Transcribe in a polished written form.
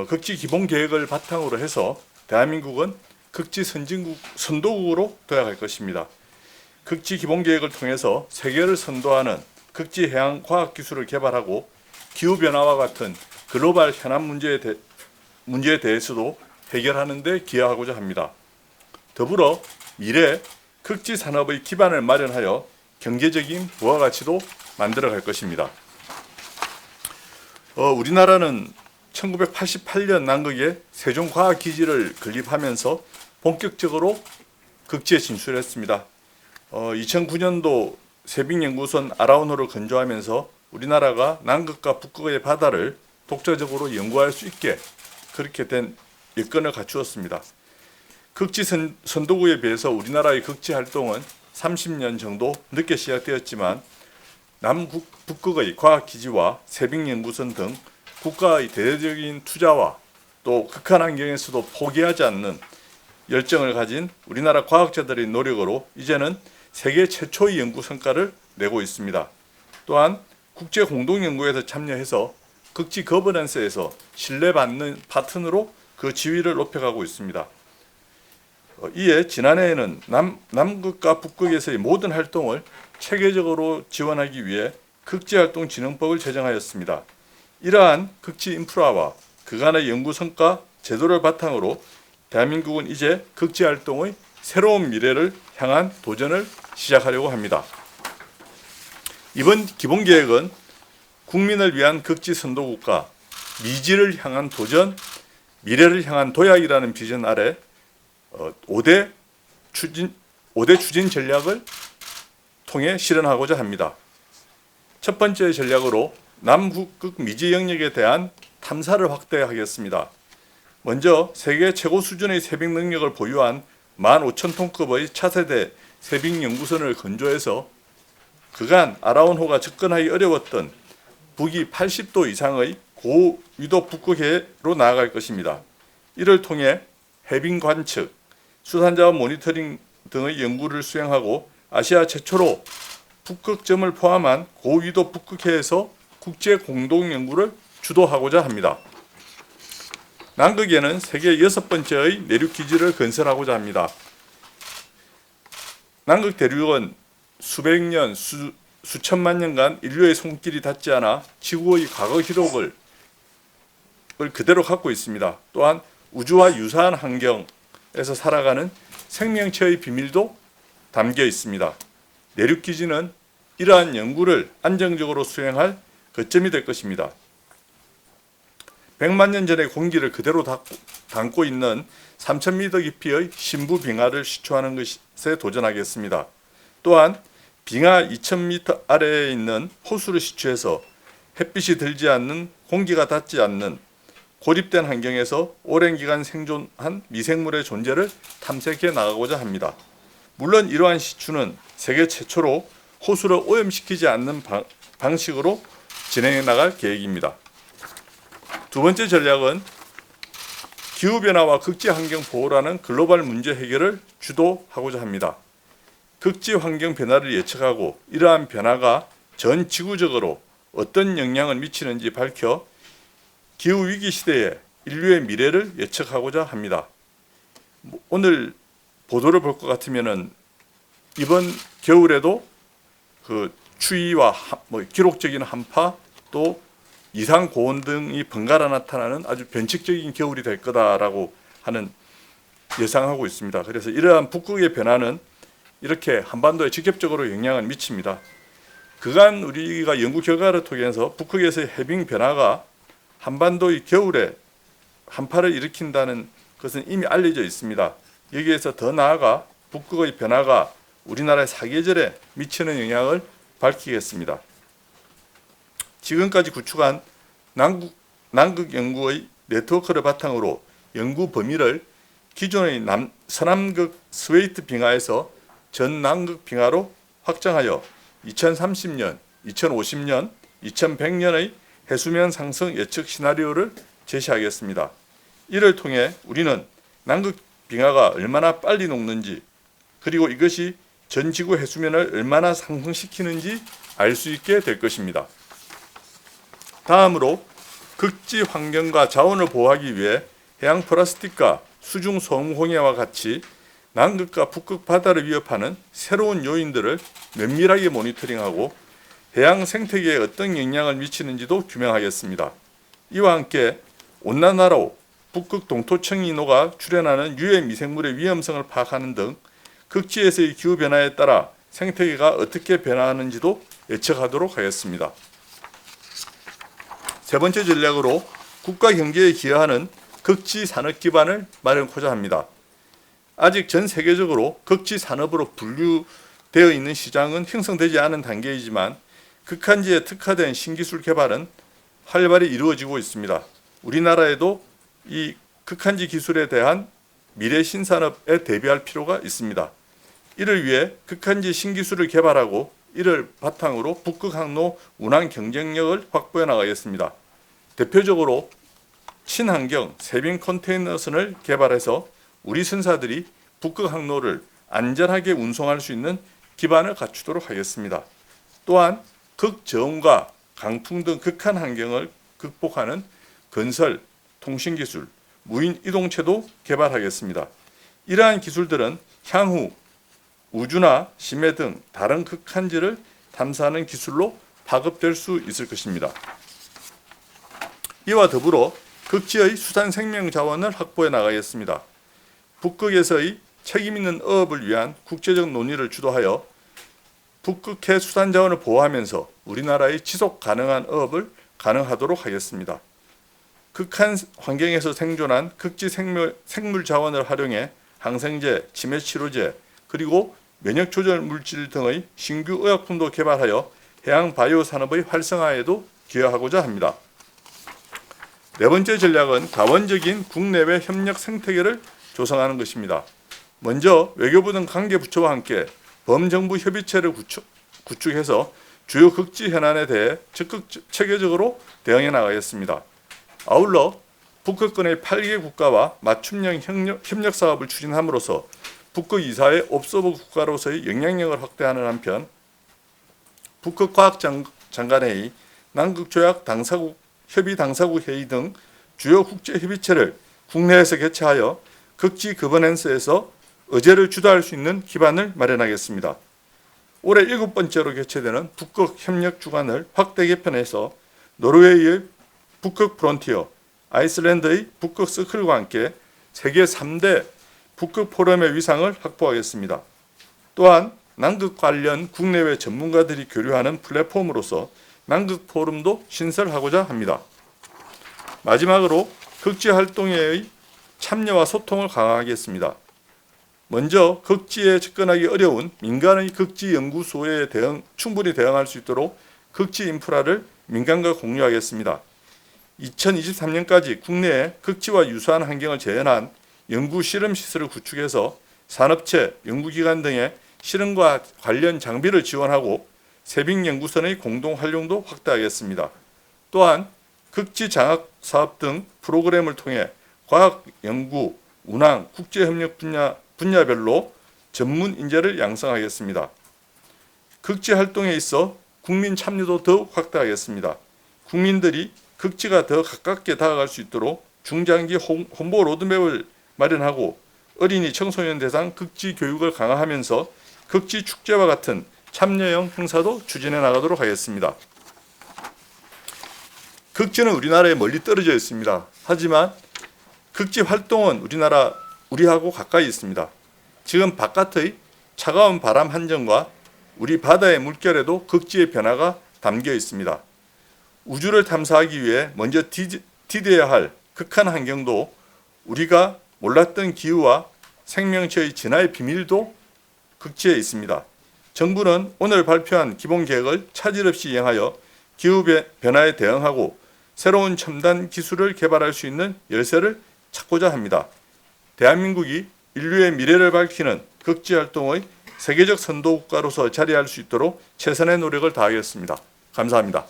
극지 기본 계획을 바탕으로 해서 대한민국은 극지 선도국으로 도약할 것입니다. 극지 기본 계획을 통해서 세계를 선도하는 극지 해양 과학 기술을 개발하고 기후 변화와 같은 글로벌 현안 문제에 대해서도 해결하는 데 기여하고자 합니다. 더불어 미래 극지 산업의 기반을 마련하여 경제적인 부가가치도 만들어갈 것입니다. 우리나라는 1988년 남극에 세종과학기지를 건립하면서 본격적으로 극지에 진출했습니다. 2009년도 세빙연구선 아라운호를 건조하면서 우리나라가 남극과 북극의 바다를 독자적으로 연구할 수 있게 그렇게 된 여건을 갖추었습니다. 극지 선도국에 비해서 우리나라의 극지 활동은 30년 정도 늦게 시작되었지만 남북 북극의 과학기지와 세빙연구선 등 국가의 대대적인 투자와 또 극한 환경에서도 포기하지 않는 열정을 가진 우리나라 과학자들의 노력으로 이제는 세계 최초의 연구 성과를 내고 있습니다. 또한 국제 공동연구에서 참여해서 극지 거버넌스에서 신뢰받는 파트너로 그 지위를 높여가고 있습니다. 이에 지난해에는 남극과 북극에서의 모든 활동을 체계적으로 지원하기 위해 극지활동진흥법을 제정하였습니다. 이러한 극지 인프라와 그간의 연구 성과 제도를 바탕으로 대한민국은 이제 극지활동의 새로운 미래를 향한 도전을 시작하려고 합니다. 이번 기본계획은 국민을 위한 극지 선도국가, 미지를 향한 도전, 미래를 향한 도약이라는 비전 아래 5대 추진 전략을 통해 실현하고자 합니다. 첫 번째 전략으로 남북극 미지 영역에 대한 탐사를 확대하겠습니다. 먼저 세계 최고 수준의 세빙 능력을 보유한 15,000톤급의 차세대 세빙 연구선을 건조해서 그간 아라운호가 접근하기 어려웠던 북위 80도 이상의 고위도 북극해로 나아갈 것입니다. 이를 통해 해빙 관측, 수산자원 모니터링 등의 연구를 수행하고 아시아 최초로 북극점을 포함한 고위도 북극해에서 국제 공동 연구를 주도하고자 합니다. 남극에는 세계 6번째의 내륙기지를 건설하고자 합니다. 남극 대륙은 수백 년, 수천만 년간 인류의 손길이 닿지 않아 지구의 과거 기록을 그대로 갖고 있습니다. 또한 우주와 유사한 환경에서 살아가는 생명체의 비밀도 담겨 있습니다. 내륙기지는 이러한 연구를 안정적으로 수행할 거점이 될 것입니다. 100만 년 전의 공기를 그대로 담고 있는 3,000m 깊이의 신부 빙하를 시추하는 것에 도전하겠습니다. 또한 빙하 2,000m 아래에 있는 호수를 시추해서 햇빛이 들지 않는 공기가 닿지 않는 고립된 환경에서 오랜 기간 생존한 미생물의 존재를 탐색해 나가고자 합니다. 물론 이러한 시추는 세계 최초로 호수를 오염시키지 않는 방식으로 진행해 나갈 계획입니다. 두 번째 전략은 기후변화와 극지환경 보호라는 글로벌 문제 해결을 주도하고자 합니다. 극지 환경 변화를 예측하고 이러한 변화가 전 지구적으로 어떤 영향을 미치는지 밝혀 기후위기 시대에 인류의 미래를 예측하고자 합니다. 오늘 보도를 볼 것 같으면 이번 겨울에도 그 추위와 기록적인 한파 또 이상 고온 등이 번갈아 나타나는 아주 변칙적인 겨울이 될 거다라고 하는 예상하고 있습니다. 그래서 이러한 북극의 변화는 이렇게 한반도에 직접적으로 영향을 미칩니다. 그간 우리가 연구 결과를 통해서 북극에서의 해빙 변화가 한반도의 겨울에 한파를 일으킨다는 것은 이미 알려져 있습니다. 여기에서 더 나아가 북극의 변화가 우리나라의 사계절에 미치는 영향을 밝히겠습니다. 지금까지 구축한 남극 연구의 네트워크를 바탕으로 연구 범위를 기존의 서남극 스웨이트 빙하에서 전 남극 빙하로 확장하여 2030년, 2050년, 2100년의 해수면 상승 예측 시나리오를 제시하겠습니다. 이를 통해 우리는 남극 빙하가 얼마나 빨리 녹는지 그리고 이것이 전 지구 해수면을 얼마나 상승시키는지 알 수 있게 될 것입니다. 다음으로 극지 환경과 자원을 보호하기 위해 해양 플라스틱과 수중 소음홍해와 같이 남극과 북극 바다를 위협하는 새로운 요인들을 면밀하게 모니터링하고 해양 생태계에 어떤 영향을 미치는지도 규명하겠습니다. 이와 함께 온난화로 북극 동토층이 녹아 출현하는 유해 미생물의 위험성을 파악하는 등 극지에서의 기후변화에 따라 생태계가 어떻게 변화하는지도 예측하도록 하겠습니다. 세 번째 전략으로 국가 경제에 기여하는 극지 산업 기반을 마련하고자 합니다. 아직 전 세계적으로 극지 산업으로 분류되어 있는 시장은 형성되지 않은 단계이지만 극한지에 특화된 신기술 개발은 활발히 이루어지고 있습니다. 우리나라에도 이 극한지 기술에 대한 미래 신산업에 대비할 필요가 있습니다. 이를 위해 극한지 신기술을 개발하고 이를 바탕으로 북극 항로 운항 경쟁력을 확보해 나가겠습니다. 대표적으로 친환경 세빙 컨테이너선을 개발해서 우리 선사들이 북극 항로를 안전하게 운송할 수 있는 기반을 갖추도록 하겠습니다. 또한 극저온과 강풍 등 극한 환경을 극복하는 건설, 통신기술, 무인 이동체도 개발하겠습니다. 이러한 기술들은 향후 우주나 심해 등 다른 극한지를 탐사하는 기술로 파급될 수 있을 것입니다. 이와 더불어 극지의 수산 생명 자원을 확보해 나가겠습니다. 북극에서의 책임 있는 어업을 위한 국제적 논의를 주도하여 북극해 수산 자원을 보호하면서 우리나라의 지속 가능한 어업을 가능하도록 하겠습니다. 극한 환경에서 생존한 극지 생물 자원을 활용해 항생제, 치매 치료제, 그리고 면역 조절 물질 등의 신규 의약품도 개발하여 해양 바이오 산업의 활성화에도 기여하고자 합니다. 네 번째 전략은 자원적인 국내외 협력 생태계를 조성하는 것입니다. 먼저 외교부 등 관계부처와 함께 범정부 협의체를 구축해서 주요 극지 현안에 대해 적극 체계적으로 대응해 나가겠습니다. 아울러 북극권의 8개 국가와 맞춤형 협력 사업을 추진함으로써 북극 이사회 옵서버 국가로서의 영향력을 확대하는 한편 북극과학장관회의, 남극조약 당사국 협의 당사국 회의 등 주요 국제 협의체를 국내에서 개최하여 극지 거버넌스에서 의제를 주도할 수 있는 기반을 마련하겠습니다. 올해 7번째로 개최되는 북극 협력 주간을 확대 개편해서 노르웨이의 북극 프론티어, 아이슬란드의 북극 서클과 함께 세계 3대 북극 포럼의 위상을 확보하겠습니다. 또한 남극 관련 국내외 전문가들이 교류하는 플랫폼으로서 남극 포럼도 신설하고자 합니다. 마지막으로 극지 활동의 참여와 소통을 강화하겠습니다. 먼저 극지에 접근하기 어려운 민간의 극지 연구소에 충분히 대응할 수 있도록 극지 인프라를 민간과 공유하겠습니다. 2023년까지 국내에 극지와 유사한 환경을 재현한 연구 실험 시설을 구축해서 산업체, 연구기관 등의 실험과 관련 장비를 지원하고 세빙 연구선의 공동 활용도 확대하겠습니다. 또한 극지 장학 사업 등 프로그램을 통해 과학 연구, 운항, 국제협력 분야별로 전문 인재를 양성하겠습니다. 극지 활동에 있어 국민 참여도 더욱 확대하겠습니다. 국민들이 극지가 더 가깝게 다가갈 수 있도록 중장기 홍보 로드맵을 마련하고 어린이 청소년 대상 극지 교육을 강화하면서 극지 축제와 같은 참여형 행사도 추진해 나가도록 하겠습니다. 극지는 우리나라에 멀리 떨어져 있습니다. 하지만 극지 활동은 우리하고 가까이 있습니다. 지금 바깥의 차가운 바람 한정과 우리 바다의 물결에도 극지의 변화가 담겨 있습니다. 우주를 탐사하기 위해 먼저 디뎌야 할 극한 환경도 우리가 몰랐던 기후와 생명체의 진화의 비밀도 극지에 있습니다. 정부는 오늘 발표한 기본계획을 차질 없이 이행하여 기후 변화에 대응하고 새로운 첨단 기술을 개발할 수 있는 열쇠를 찾고자 합니다. 대한민국이 인류의 미래를 밝히는 극지 활동의 세계적 선도 국가로서 자리할 수 있도록 최선의 노력을 다하겠습니다. 감사합니다.